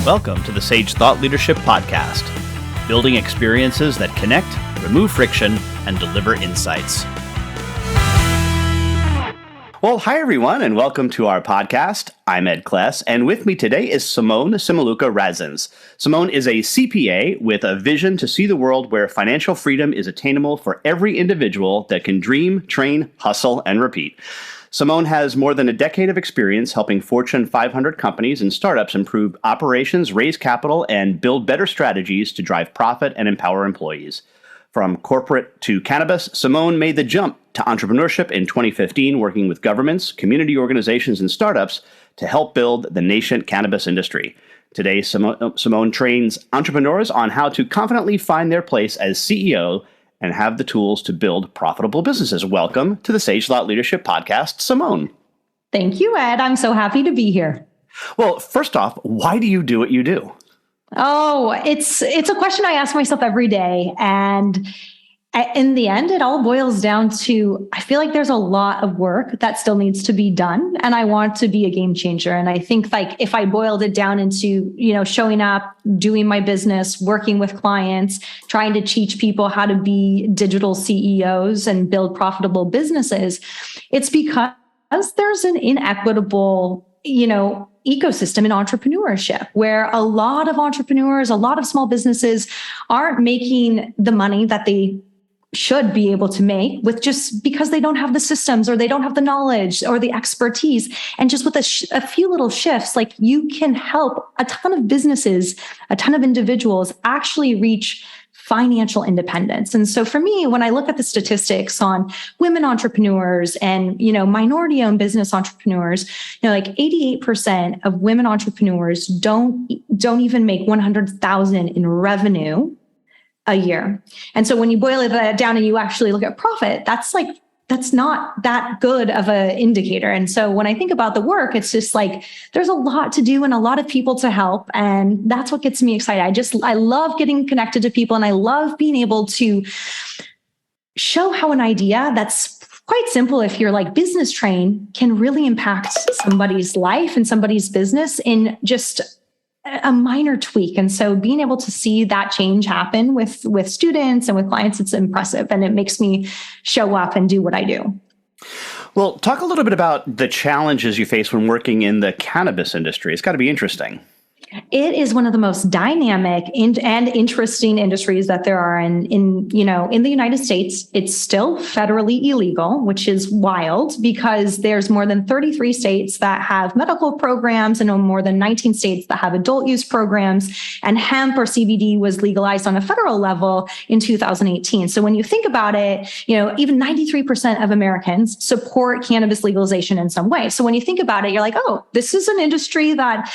Welcome to the Sage Thought Leadership Podcast, building experiences that connect, remove friction, and deliver insights. Well, hi everyone, and welcome to our podcast. I'm Ed Kless, and with me today is Simone Cimiluca-Radzins. Simone is a CPA with a vision to see the world where financial freedom is attainable for every individual that can dream, train, hustle, and repeat. Simone has more than a decade of experience helping Fortune 500 companies and startups improve operations, raise capital, and build better strategies to drive profit and empower employees. From corporate to cannabis, Simone made the jump to entrepreneurship in 2015, working with governments, community organizations, and startups to help build the nascent cannabis industry. Today, Simone trains entrepreneurs on how to confidently find their place as CEO and have the tools to build profitable businesses. Welcome to the Sage Thought Leadership Podcast, Simone. Thank you, Ed. I'm so happy to be here. Well, first off, why do you do what you do? Oh, it's a question I ask myself every day. And in the end, it all boils down to, I feel like there's a lot of work that still needs to be done. And I want to be a game changer. And I think like if I boiled it down into, showing up, doing my business, working with clients, trying to teach people how to be digital CEOs and build profitable businesses, it's because there's an inequitable, ecosystem in entrepreneurship where a lot of entrepreneurs, a lot of small businesses aren't making the money that they should be able to make with just because they don't have the systems or they don't have the knowledge or the expertise. And just with a few little shifts, like you can help a ton of businesses, a ton of individuals actually reach financial independence. And so for me, when I look at the statistics on women entrepreneurs and, minority-owned business entrepreneurs, like 88% of women entrepreneurs don't even make 100,000 in revenue a year. And so when you boil it down and you actually look at profit, that's not that good of an indicator. And so when I think about the work, it's just like, there's a lot to do and a lot of people to help. And that's what gets me excited. I love getting connected to people and I love being able to show how an idea that's quite simple, if you're like business trained, can really impact somebody's life and somebody's business in just a minor tweak. And so being able to see that change happen with students and with clients, it's impressive. And it makes me show up and do what I do. Well, talk a little bit about the challenges you face when working in the cannabis industry. It's got to be interesting. It is one of the most dynamic and interesting industries that there are in the United States. It's still federally illegal, which is wild because there's more than 33 states that have medical programs and more than 19 states that have adult use programs. And hemp or CBD was legalized on a federal level in 2018. So when you think about it, even 93% of Americans support cannabis legalization in some way. So when you think about it, you're like, oh, this is an industry that,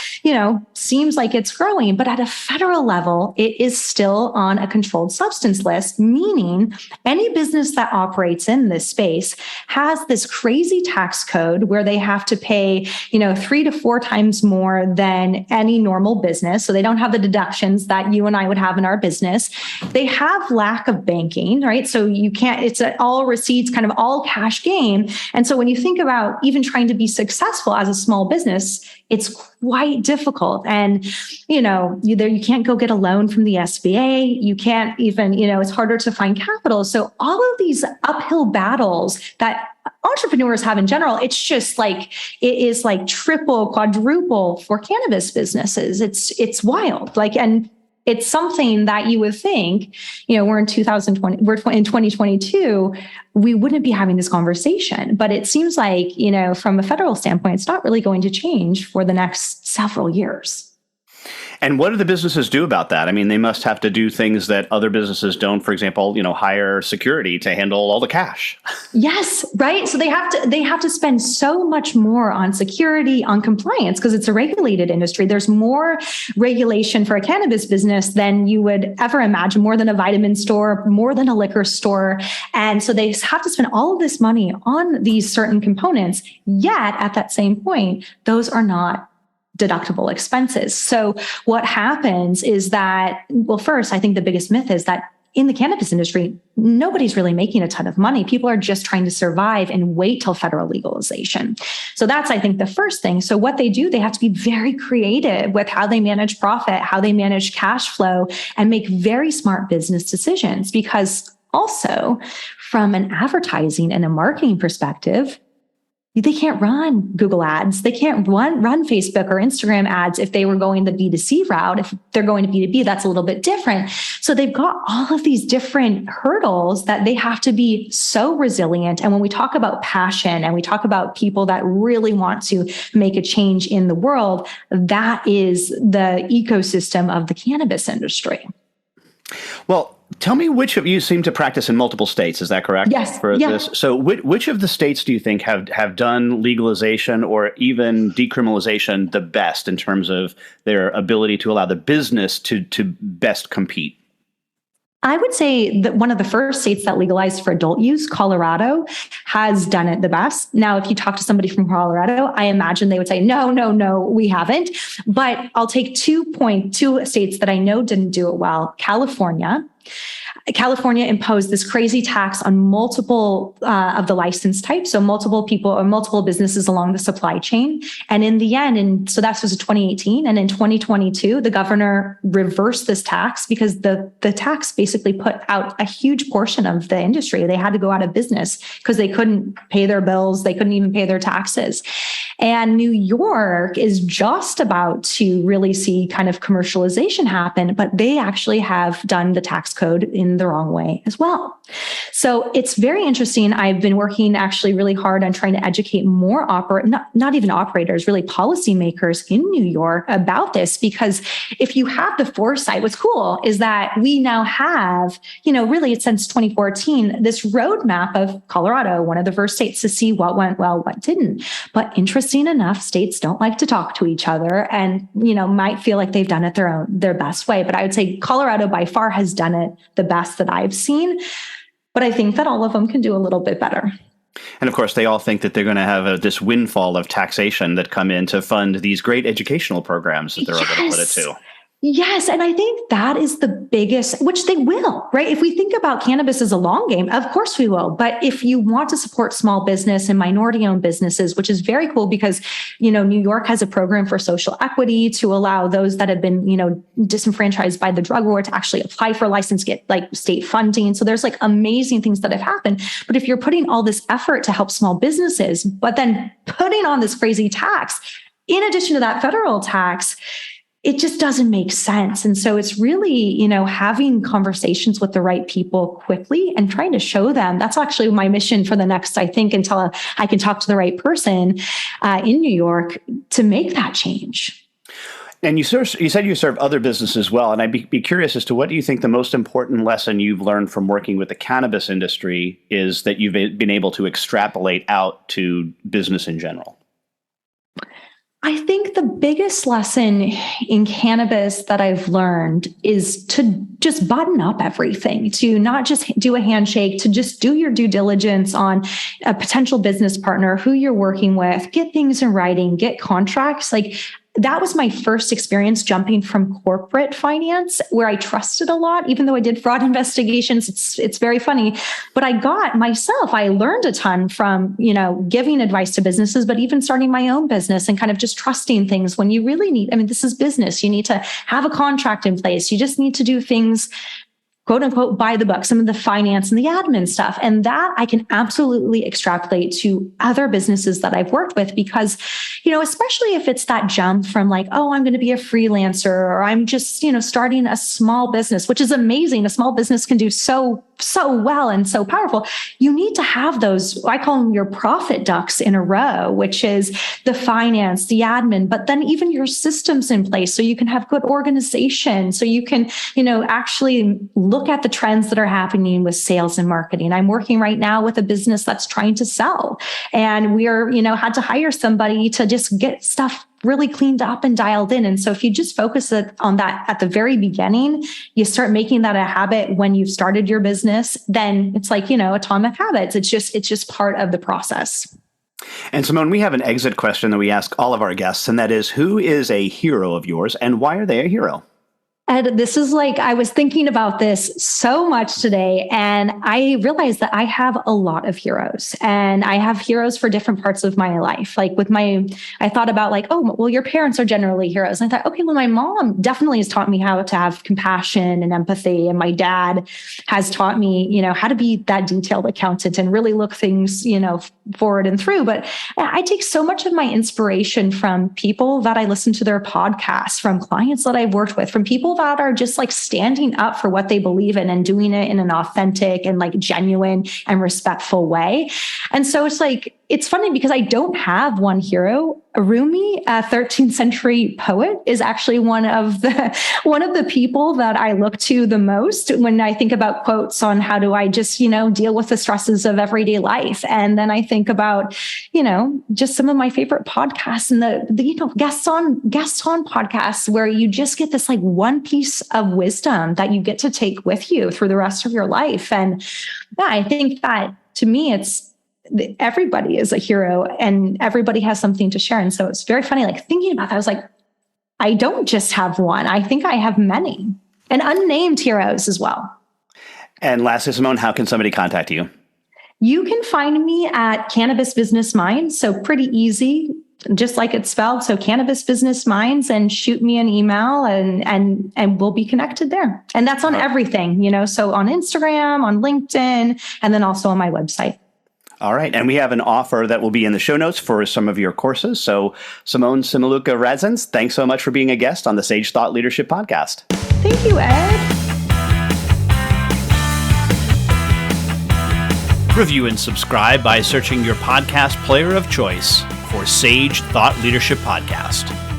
seems like it's growing, but at a federal level, it is still on a controlled substance list, meaning any business that operates in this space has this crazy tax code where they have to pay, 3 to 4 times more than any normal business. So they don't have the deductions that you and I would have in our business. They have lack of banking, right? So you can't, it's all receipts, kind of all cash game. And so when you think about even trying to be successful as a small business, it's quite difficult. And, you can't go get a loan from the SBA. You can't even, it's harder to find capital. So all of these uphill battles that entrepreneurs have in general, it's just like, it is like triple, quadruple for cannabis businesses. It's wild. And it's something that you would think, we're in 2022, we wouldn't be having this conversation. But it seems like, from a federal standpoint, it's not really going to change for the next several years. And what do the businesses do about that? I mean, they must have to do things that other businesses don't. For example, hire security to handle all the cash. Yes, right. So they have to spend so much more on security, on compliance, because it's a regulated industry. There's more regulation for a cannabis business than you would ever imagine, more than a vitamin store, more than a liquor store. And so they have to spend all of this money on these certain components. Yet at that same point, those are not deductible expenses. So what happens is that, well, first, I think the biggest myth is that in the cannabis industry, nobody's really making a ton of money. People are just trying to survive and wait till federal legalization. So that's, I think, the first thing. So what they do, they have to be very creative with how they manage profit, how they manage cash flow, and make very smart business decisions. Because also, from an advertising and a marketing perspective, they can't run Google ads. They can't run Facebook or Instagram ads if they were going the B2C route. If they're going to B2B, that's a little bit different. So they've got all of these different hurdles that they have to be so resilient. And when we talk about passion and we talk about people that really want to make a change in the world, that is the ecosystem of the cannabis industry. Well, tell me, which of you seem to practice in multiple states? Is that correct? Yes. This? So which of the states do you think have done legalization or even decriminalization the best in terms of their ability to allow the business to best compete? I would say that one of the first states that legalized for adult use, Colorado, has done it the best. Now, if you talk to somebody from Colorado, I imagine they would say, no, we haven't. But I'll take 2 states that I know didn't do it well. California imposed this crazy tax on multiple of the license types, so multiple people or multiple businesses along the supply chain. And in the end, and so that was 2018, and in 2022, the governor reversed this tax because the tax basically put out a huge portion of the industry. They had to go out of business because they couldn't pay their bills. They couldn't even pay their taxes. And New York is just about to really see kind of commercialization happen, but they actually have done the tax code in the wrong way as well. So it's very interesting. I've been working actually really hard on trying to educate more not even operators, really policymakers in New York about this, because if you have the foresight, what's cool is that we now have, really since 2014, this roadmap of Colorado, one of the first states, to see what went well, what didn't. But interesting enough, states don't like to talk to each other and, might feel like they've done it their best way. But I would say Colorado by far has done it the best that I've seen. But I think that all of them can do a little bit better. And of course, they all think that they're going to have this windfall of taxation that come in to fund these great educational programs that they're all going to put it to. Yes. And I think that is the biggest, which they will, right? If we think about cannabis as a long game, of course we will. But if you want to support small business and minority owned businesses, which is very cool because, New York has a program for social equity to allow those that have been, disenfranchised by the drug war to actually apply for a license, get like state funding. So there's like amazing things that have happened. But if you're putting all this effort to help small businesses, but then putting on this crazy tax, in addition to that federal tax, it just doesn't make sense. And so it's really, having conversations with the right people quickly and trying to show them. That's actually my mission for the next, I think, until I can talk to the right person in New York to make that change. And you said you serve other businesses as well. And I'd be curious as to what do you think the most important lesson you've learned from working with the cannabis industry is that you've been able to extrapolate out to business in general? I think the biggest lesson in cannabis that I've learned is to just button up everything, to not just do a handshake, to just do your due diligence on a potential business partner, who you're working with, get things in writing, get contracts. Like that was my first experience jumping from corporate finance where I trusted a lot, even though I did fraud investigations. It's very funny, but I learned a ton from, giving advice to businesses, but even starting my own business and kind of just trusting things when you really need, this is business. You need to have a contract in place. You just need to do things, quote unquote, by the book, some of the finance and the admin stuff. And that I can absolutely extrapolate to other businesses that I've worked with because, especially if it's that jump from like, oh, I'm going to be a freelancer or I'm just, starting a small business, which is amazing. A small business can do so well and so powerful. You need to have those, I call them your profit ducks in a row, which is the finance, the admin, but then even your systems in place so you can have good organization, so you can, actually look at the trends that are happening with sales and marketing. I'm working right now with a business that's trying to sell, and we are, had to hire somebody to just get stuff really cleaned up and dialed in. And so if you just focus on that at the very beginning, you start making that a habit when you've started your business, then it's like, atomic habits. It's just part of the process. And Simone, we have an exit question that we ask all of our guests, and that is, who is a hero of yours and why are they a hero? Ed, this is like, I was thinking about this so much today, and I realized that I have a lot of heroes, and I have heroes for different parts of my life. Like I thought about like, oh, well, your parents are generally heroes. And I thought, okay, well, my mom definitely has taught me how to have compassion and empathy. And my dad has taught me, how to be that detailed accountant and really look things, forward and through. But I take so much of my inspiration from people that I listen to their podcasts, from clients that I've worked with, from people that are just like standing up for what they believe in and doing it in an authentic and like genuine and respectful way. And so it's funny because I don't have one hero. Rumi, a 13th century poet, is actually one of the people that I look to the most when I think about quotes on how do I just, deal with the stresses of everyday life. And then I think about, just some of my favorite podcasts and the guests on podcasts where you just get this like one piece of wisdom that you get to take with you through the rest of your life. And yeah, I think that to me, everybody is a hero and everybody has something to share. And so it's very funny, like thinking about that, I was like, I don't just have one. I think I have many and unnamed heroes as well. And lastly, Simone, how can somebody contact you? You can find me at Cannabis Business Minds. So pretty easy, just like it's spelled. So Cannabis Business Minds, and shoot me an email and we'll be connected there. And that's on everything, so on Instagram, on LinkedIn, and then also on my website. All right. And we have an offer that will be in the show notes for some of your courses. So Simone Cimiluca-Radzins, thanks so much for being a guest on the Sage Thought Leadership Podcast. Thank you, Ed. Review and subscribe by searching your podcast player of choice for Sage Thought Leadership Podcast.